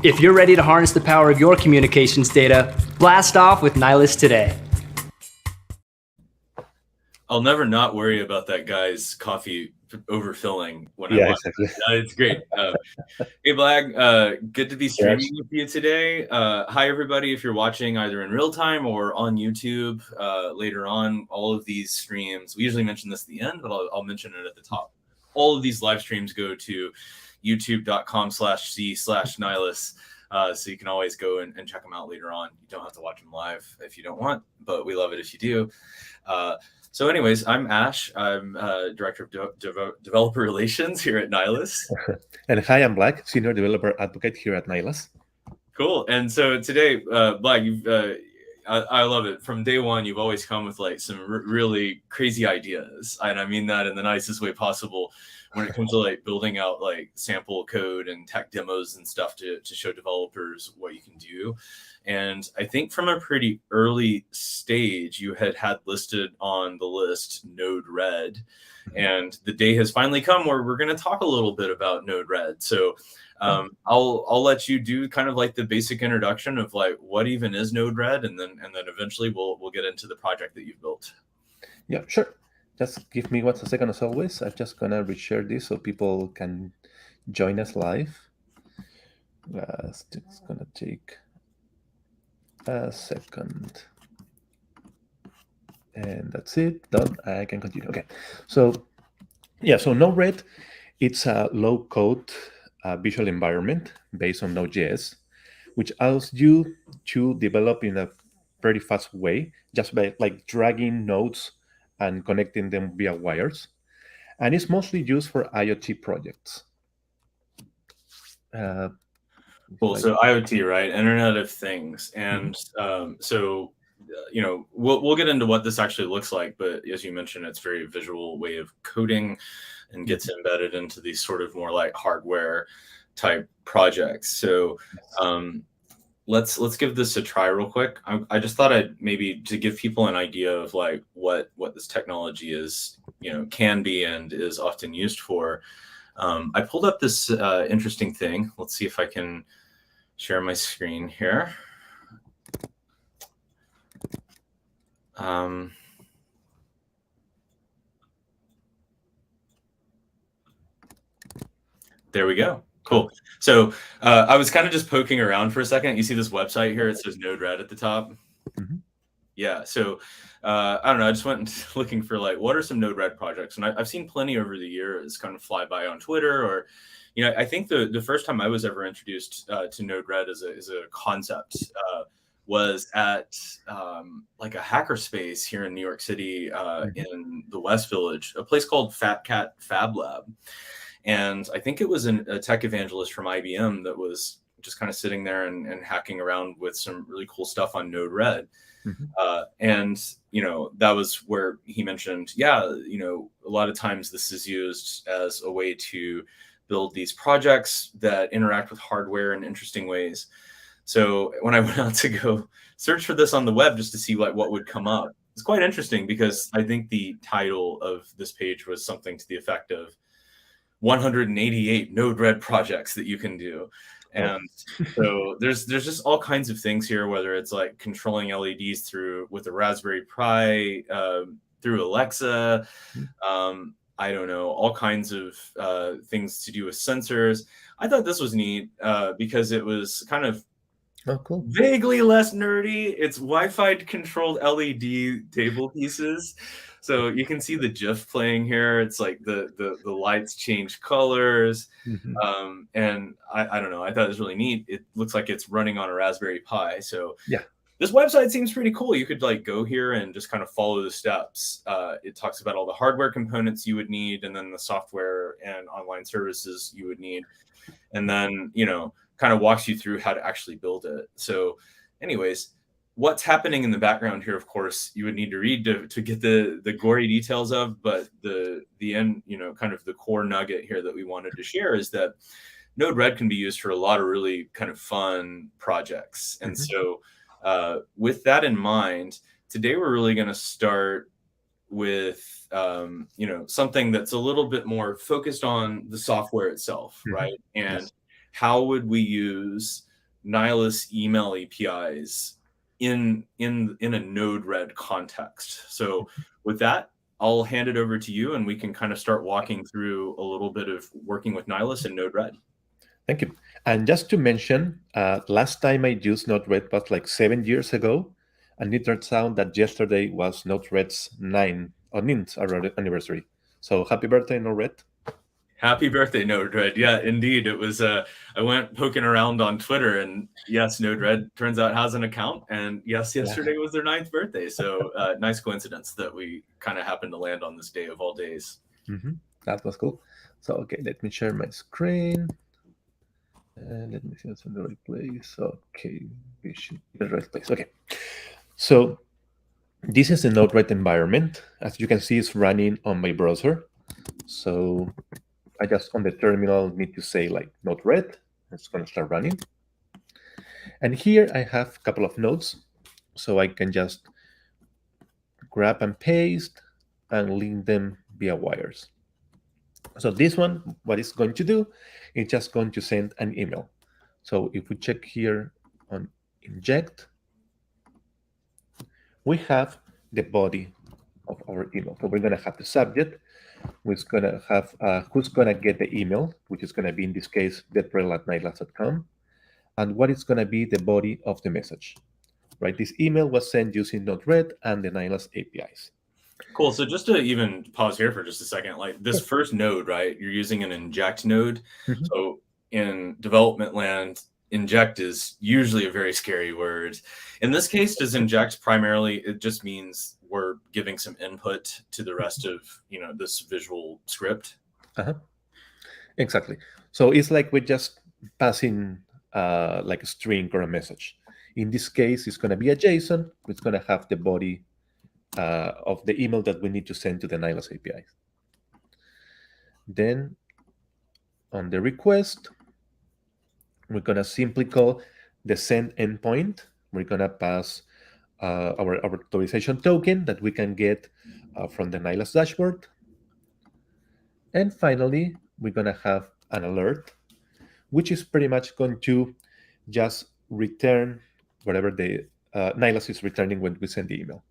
If you're ready to harness the power of your communications data, blast off with Nylas today. I'll never not worry about that guy's coffee overfilling when I watch. Exactly. It's great. Hey, Blag, good to be streaming with you today. Hi, everybody. If you're watching either in real time or on YouTube later on, all of these streams, we usually mention this at the end, but I'll mention it at the top. All of these live streams go to youtube.com/c/Nylas. So you can always go and check them out later on. You don't have to watch them live if you don't want, but we love it if you do. So anyways, I'm Ash. I'm Director of Developer Relations here at Nylas. And hi, I'm Black, Senior Developer Advocate here at Nylas. Cool. And so today, Black, I love it. From day one, you've always come with like some really crazy ideas. And I mean that in the nicest way possible when it comes to like building out like sample code and tech demos and stuff to show developers what you can do. And I think from a pretty early stage, you had listed on the list Node-RED. And the day has finally come where we're going to talk a little bit about Node-RED. So I'll let you do kind of like the basic introduction of like what even is Node-RED, and then eventually we'll get into the project that you've built. Yeah, sure. Just give me 1 second as always. I'm just gonna reshare this so people can join us live. It's gonna take a second. And that's it. Done. I can continue. Okay. So yeah, so Node-RED, it's a low-code visual environment based on Node.js, which allows you to develop in a very fast way just by like dragging nodes and connecting them via wires. And it's mostly used for IoT projects. Cool. So IoT, right? Internet of Things. And so, you know, we'll get into what this actually looks like. But as you mentioned, it's a very visual way of coding and gets embedded into these sort of more like hardware type projects. So let's give this a try real quick. I just thought I'd maybe to give people an idea of like what this technology is, you know, can be and is often used for. I pulled up this interesting thing. Let's see if I can share my screen here. There we go. Cool. So I was kind of just poking around for a second. You see this website here? It says Node-RED at the top. Yeah. So I don't know. I just went looking for like, what are some Node-RED projects? And I've seen plenty over the years kind of fly by on Twitter, or, you know, I think the first time I was ever introduced to Node-RED as a concept was at like a hackerspace here in New York City in the West Village, a place called Fat Cat Fab Lab. And I think it was a tech evangelist from IBM that was just kind of sitting there and hacking around with some really cool stuff on Node-RED. And, you know, that was where he mentioned, yeah, you know, a lot of times this is used as a way to build these projects that interact with hardware in interesting ways. So when I went out to go search for this on the web just to see what would come up, it's quite interesting because I think the title of this page was something to the effect of 188 Node-RED projects that you can do. And so there's just all kinds of things here, whether it's like controlling LEDs with a Raspberry Pi, through Alexa, I don't know, all kinds of things to do with sensors. I thought this was neat because it was kind of vaguely less nerdy. It's Wi-Fi controlled LED table pieces. So you can see the GIF playing here. It's like the lights change colors. And I don't know, I thought it was really neat. It looks like it's running on a Raspberry Pi. So yeah, this website seems pretty cool. You could like go here and just kind of follow the steps. It talks about all the hardware components you would need, and then the software and online services you would need. And then, you know, kind of walks you through how to actually build it. So anyways, what's happening in the background here, of course, you would need to read to get the gory details of, but the end, you know, kind of the core nugget here that we wanted to share is that Node-RED can be used for a lot of really kind of fun projects. And so with that in mind, today we're really going to start with, you know, something that's a little bit more focused on the software itself, right? And how would we use Nylas email APIs in a Node-RED context. So with that, I'll hand it over to you, and we can kind of start walking through a little bit of working with Nylas and Node-RED. Thank you. And just to mention, last time I used Node-RED was like 7 years ago, and it turns out that yesterday was Node-RED's 9th anniversary. So happy birthday, Node-RED. Happy birthday, Node-RED. Yeah, indeed. It was, I went poking around on Twitter, and yes, Node-RED turns out has an account. And yes, yesterday was their 9th birthday. So nice coincidence that we kind of happened to land on this day of all days. That was cool. So, okay, let me share my screen. And let me see it's in the right place. Okay, we should be in the right place. Okay. So this is the Node-RED environment. As you can see, it's running on my browser. So I just on the terminal need to say like Node-RED. It's going to start running. And here I have a couple of nodes. So I can just grab and paste and link them via wires. So this one, what it's going to do, it's just going to send an email. So if we check here on inject, we have the body of our email. So we're going to have the subject, which is going to have who's going to get the email, which is going to be, in this case, deprel@nylas.com, and what is going to be the body of the message. Right? This email was sent using Node-RED and the Nylas APIs. Cool. So just to even pause here for just a second, like this first node, right? You're using an inject node. So in development land, inject is usually a very scary word. In this case, does inject primarily, it just means we're giving some input to the rest of, this visual script? Exactly. So it's like we're just passing like a string or a message. In this case, it's going to be a JSON. It's going to have the body of the email that we need to send to the Nylas API. Then on the request, we're going to simply call the send endpoint. We're going to pass our authorization token that we can get from the Nylas dashboard. And finally, we're going to have an alert, which is pretty much going to just return whatever the Nylas is returning when we send the email.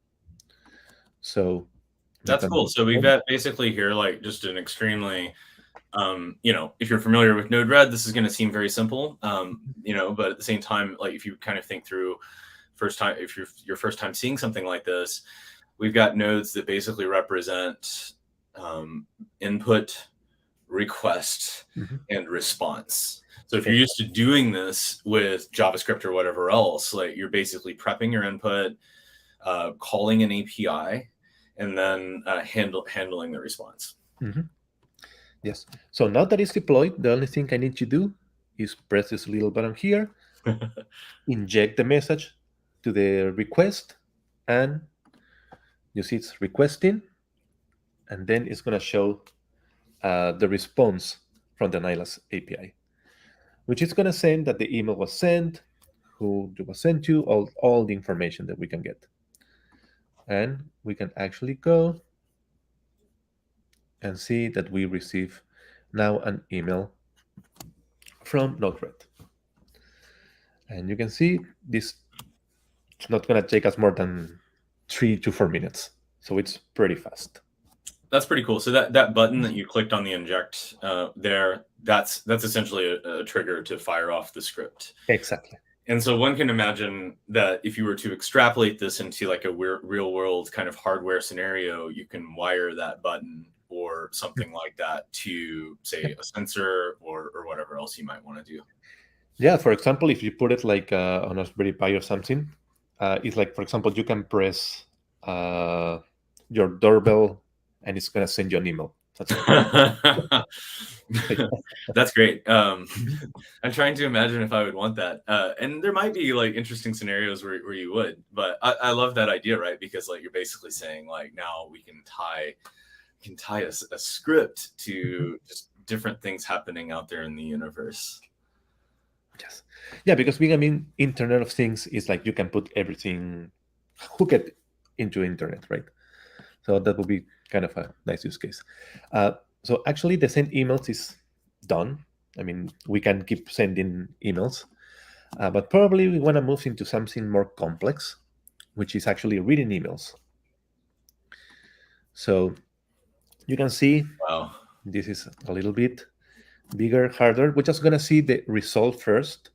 So that's cool. So we've got basically here like just an extremely, if you're familiar with Node-RED, this is going to seem very simple, but at the same time, like if you kind of think through if you're your first time seeing something like this, we've got nodes that basically represent input, request, and response. So if you're used to doing this with JavaScript or whatever else, like you're basically prepping your input, calling an API, and then handling the response. Yes. So now that it's deployed, the only thing I need to do is press this little button here, inject the message to the request, and you see it's requesting, and then it's going to show the response from the Nylas API, which is going to send that the email was sent, who it was sent to, all the information that we can get. And we can actually go and see that we receive now an email from Node-RED. And you can see this is not going to take us more than 3 to 4 minutes. So it's pretty fast. That's pretty cool. So that button that you clicked on the inject there, that's essentially a trigger to fire off the script. Exactly. And so one can imagine that if you were to extrapolate this into like a real world kind of hardware scenario, you can wire that button or something like that to, say, a sensor or whatever else you might want to do. Yeah, for example, if you put it like on a Raspberry Pi or something, it's like, for example, you can press your doorbell and it's going to send you an email. That's great. I'm trying to imagine if I would want that. And there might be like interesting scenarios where you would, but I love that idea, right? Because like you're basically saying like now we can tie a script to just different things happening out there in the universe. Yes. Yeah, because being Internet of Things is like you can put everything, hook it into internet, right? So that would be kind of a nice use case. So actually the send emails is done. I mean, we can keep sending emails. But probably we want to move into something more complex, which is actually reading emails. So you can see Wow. this is a little bit bigger, harder. We're just going to see the result first,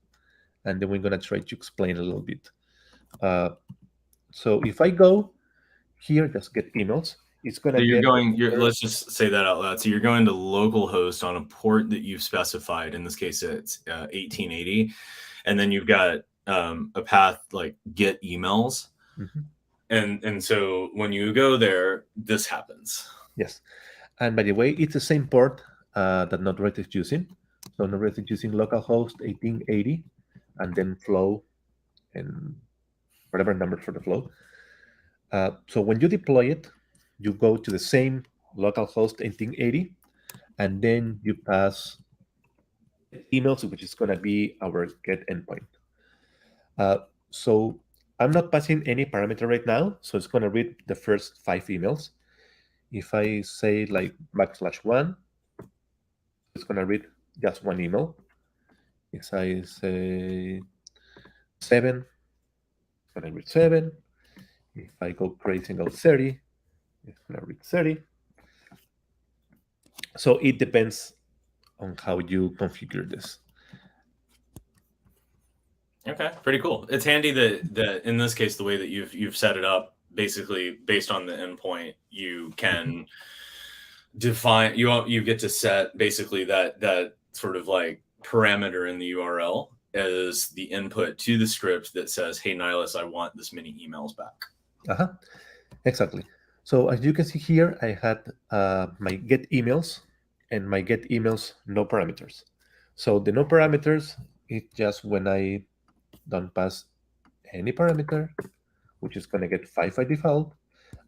and then we're going to try to explain a little bit. So if I go here, just get emails, it's going So to get... let's just say that out loud. So you're going to localhost on a port that you've specified. In this case, it's 1880. And then you've got a path like get emails. And so when you go there, this happens. Yes. And by the way, it's the same port that Node-RED is using. So Node-RED is using localhost 1880 and then flow and whatever number for the flow. So when you deploy it, you go to the same localhost 1880, and then you pass emails, which is going to be our get endpoint. So I'm not passing any parameter right now, so it's going to read the first 5 emails. If I say like \1, it's going to read just 1 email. If I say 7, it's going to read 7. If I go crazy and go 30, it's going to read 30. So it depends on how you configure this. Okay, pretty cool. It's handy that in this case, the way that you've set it up, basically based on the endpoint, you can define, you get to set basically that sort of like parameter in the URL as the input to the script that says, hey, Nylas, I want this many emails back. Exactly. So as you can see here, I had my get emails and my get emails no parameters. So the no parameters is just when I don't pass any parameter, which is going to get 5 by default.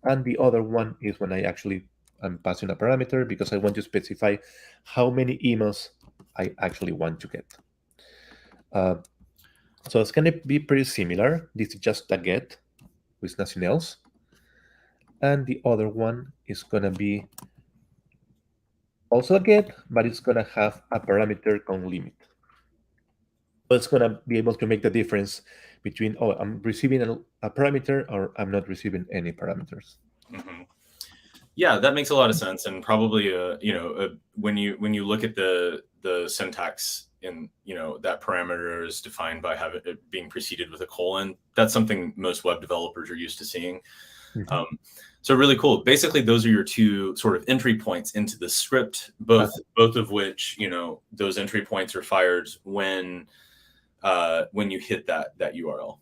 And the other one is when I actually am passing a parameter because I want to specify how many emails I actually want to get. So it's going to be pretty similar. This is just a get with nothing else. And the other one is going to be also a get, but it's going to have a parameter count limit. So it's going to be able to make the difference between, oh, I'm receiving a parameter or I'm not receiving any parameters. Yeah, that makes a lot of sense. And probably, when you look at the syntax in, that parameter is defined by having it being preceded with a colon. That's something most web developers are used to seeing. So really cool. Basically, those are your two sort of entry points into the script, both of which, those entry points are fired when you hit that URL.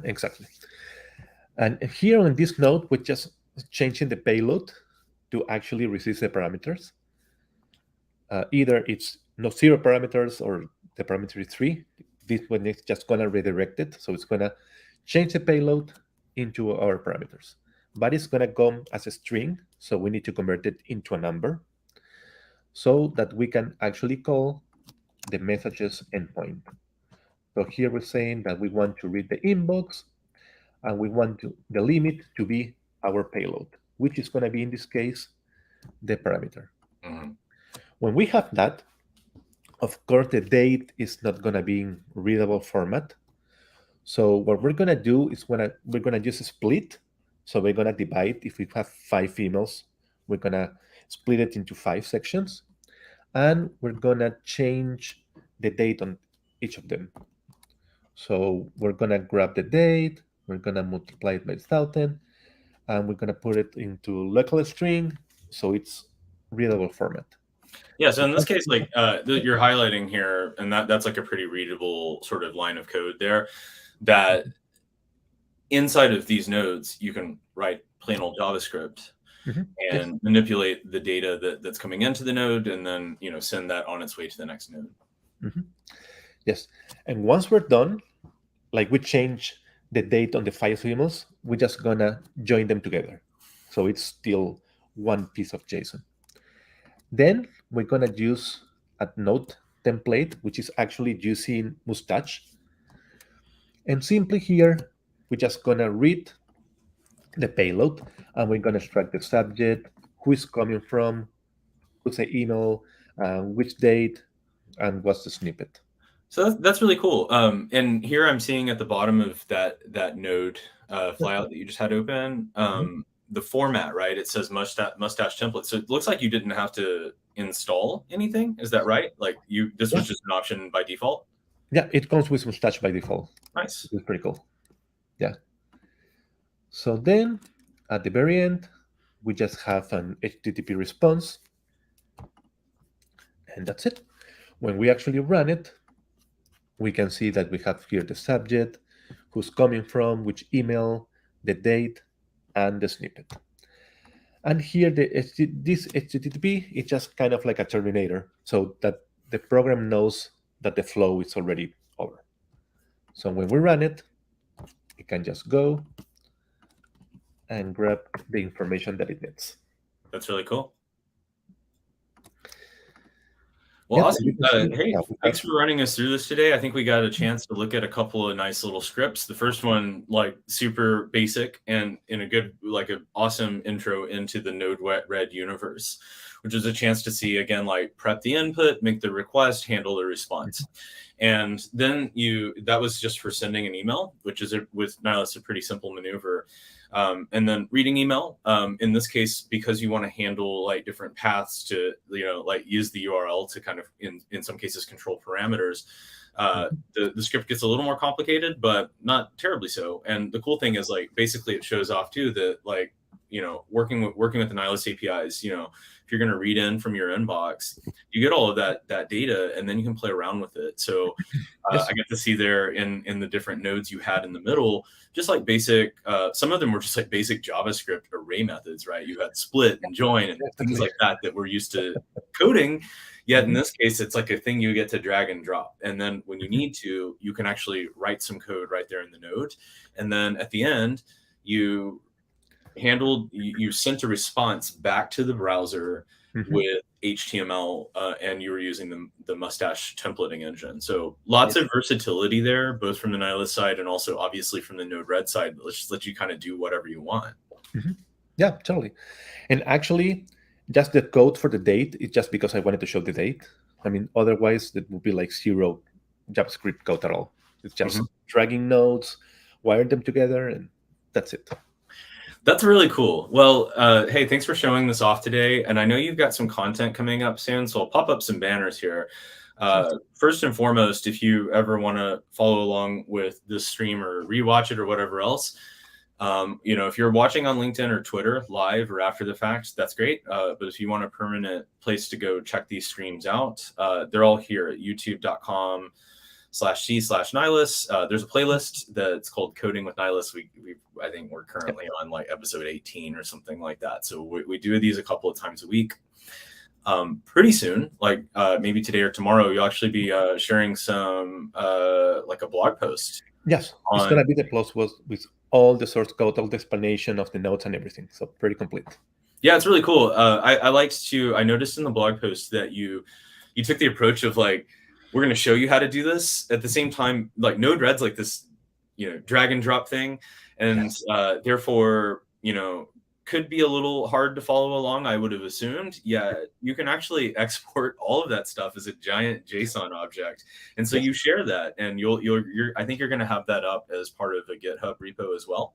Exactly. And here on this node, we're just changing the payload to actually receive the parameters. Either it's no 0 parameters or the parameter is 3. This one is just going to redirect it. So it's going to change the payload into our parameters. But it's going to come as a string. So we need to convert it into a number so that we can actually call the messages endpoint. So here we're saying that we want to read the inbox and we want the limit to be our payload, which is going to be, in this case, the parameter. When we have that, of course, the date is not going to be in readable format. So what we're going to do is we're going to just split. So we're going to divide. If we have 5 emails, we're going to split it into 5 sections. And we're going to change the date on each of them. So we're going to grab the date. We're going to multiply it by 1,000. And we're going to put it into local string. So it's readable format. Yeah, so in this case, like you're highlighting here, and that's like a pretty readable sort of line of code there, that inside of these nodes, you can write plain old JavaScript and manipulate the data that's coming into the node and then, send that on its way to the next node. Yes. And once we're done, like we change the date on the 5 emails, we're just going to join them together. So it's still one piece of JSON. Then we're going to use a node template, which is actually using Mustache. And simply here, we're just going to read the payload, and we're going to extract the subject, who is coming from, who's the email, which date, and what's the snippet. So that's really cool. And here I'm seeing at the bottom of that node flyout that you just had open, the format, right? It says mustache template. So it looks like you didn't have to install anything. Is that right? Like this was just an option by default? Yeah, it comes with Mustache by default. Nice. It's pretty cool. Yeah. So then at the very end, we just have an HTTP response, and that's it. When we actually run it, we can see that we have here the subject, who's coming from, which email, the date, and the snippet. And here, this HTTP is just kind of like a terminator, so that the program knows that the flow is already over. So when we run it, it can just go and grab the information that it needs. That's really cool. Well, awesome. Hey, thanks for running us through this today. I think we got a chance to look at a couple of nice little scripts. The first one, like super basic and in a good, like an awesome intro into the Node-RED universe, which is a chance to see, again, like prep the input, make the request, handle the response. And then that was just for sending an email, which is with Nylas a pretty simple maneuver. And then reading email, in this case, because you want to handle like different paths to, like use the URL to kind of, in some cases, control parameters. The script gets a little more complicated, but not terribly so. And the cool thing is, like, basically it shows off too that, like, working with the Nylas APIs, if you're going to read in from your inbox, you get all of that data, and then you can play around with it. So yes. I get to see there in the different nodes you had in the middle, just like basic, some of them were just like basic JavaScript array methods, right? You had split and join and things like that we're used to coding. Yet in this case, it's like a thing you get to drag and drop. And then when you need to, you can actually write some code right there in the node. And then at the end, you sent a response back to the browser with HTML, and you were using the Mustache templating engine. So lots of versatility there, both from the Nylas side and also obviously from the Node-RED side. Let's just let you kind of do whatever you want. Yeah, totally. And actually, just the code for the date is just because I wanted to show the date. I mean, otherwise it would be like zero JavaScript code at all. It's just dragging nodes, wire them together, and that's it. That's really cool. Well, hey, thanks for showing this off today. And I know you've got some content coming up soon, so I'll pop up some banners here. First and foremost, if you ever want to follow along with this stream or rewatch it or whatever else, if you're watching on LinkedIn or Twitter live or after the fact, that's great. But if you want a permanent place to go check these streams out, they're all here at youtube.com/c/Nylas. There's a playlist that's called Coding with Nylas. I think we're currently on like episode 18 or something like that. So we do these a couple of times a week. Pretty soon, like maybe today or tomorrow, you'll actually be sharing some like a blog post. Yes, it's gonna be the post with all the source code, all the explanation of the notes and everything. So pretty complete. Yeah, it's really cool. I noticed in the blog post that you took the approach of like, we're going to show you how to do this. At the same time, like Node-RED's like this, drag and drop thing. And therefore, could be a little hard to follow along, I would have assumed. Yeah, you can actually export all of that stuff as a giant JSON object. And so you share that, and I think you're going to have that up as part of a GitHub repo as well.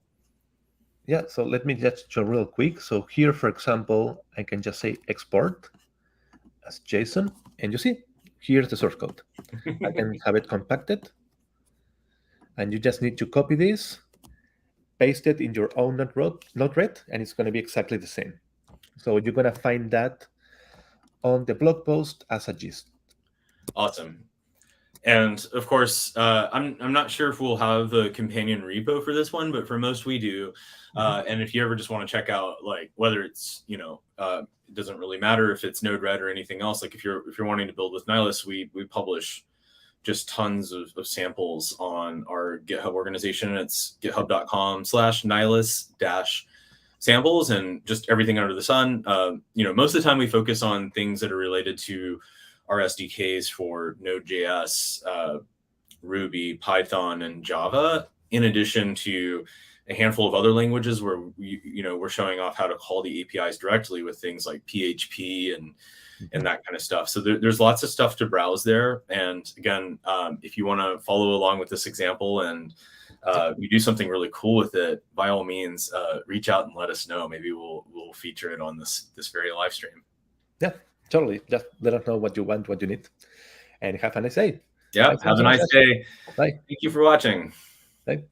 Yeah, so let me just show real quick. So here, for example, I can just say export as JSON, and you see, here's the source code. I can have it compacted, and you just need to copy this, paste it in your own Node-RED, and it's going to be exactly the same. So you're going to find that on the blog post as a gist. Awesome. And of course, I'm not sure if we'll have a companion repo for this one, but for most we do. And if you ever just want to check out, like, whether it's, it doesn't really matter if it's Node-RED or anything else. Like if you're wanting to build with Nylas, we publish just tons of samples on our GitHub organization. It's github.com/Nylas-samples, and just everything under the sun. Most of the time we focus on things that are related to our SDKs for Node.js, Ruby, Python, and Java, in addition to a handful of other languages where we're showing off how to call the APIs directly with things like PHP and and that kind of stuff. So there's lots of stuff to browse there. And again, if you want to follow along with this example and you do something really cool with it, by all means, reach out and let us know. Maybe we'll feature it on this very live stream. Yeah, totally. Just let us know what you want, what you need, and have a nice day. Yeah, have a nice day. Bye. Thank you for watching. Bye.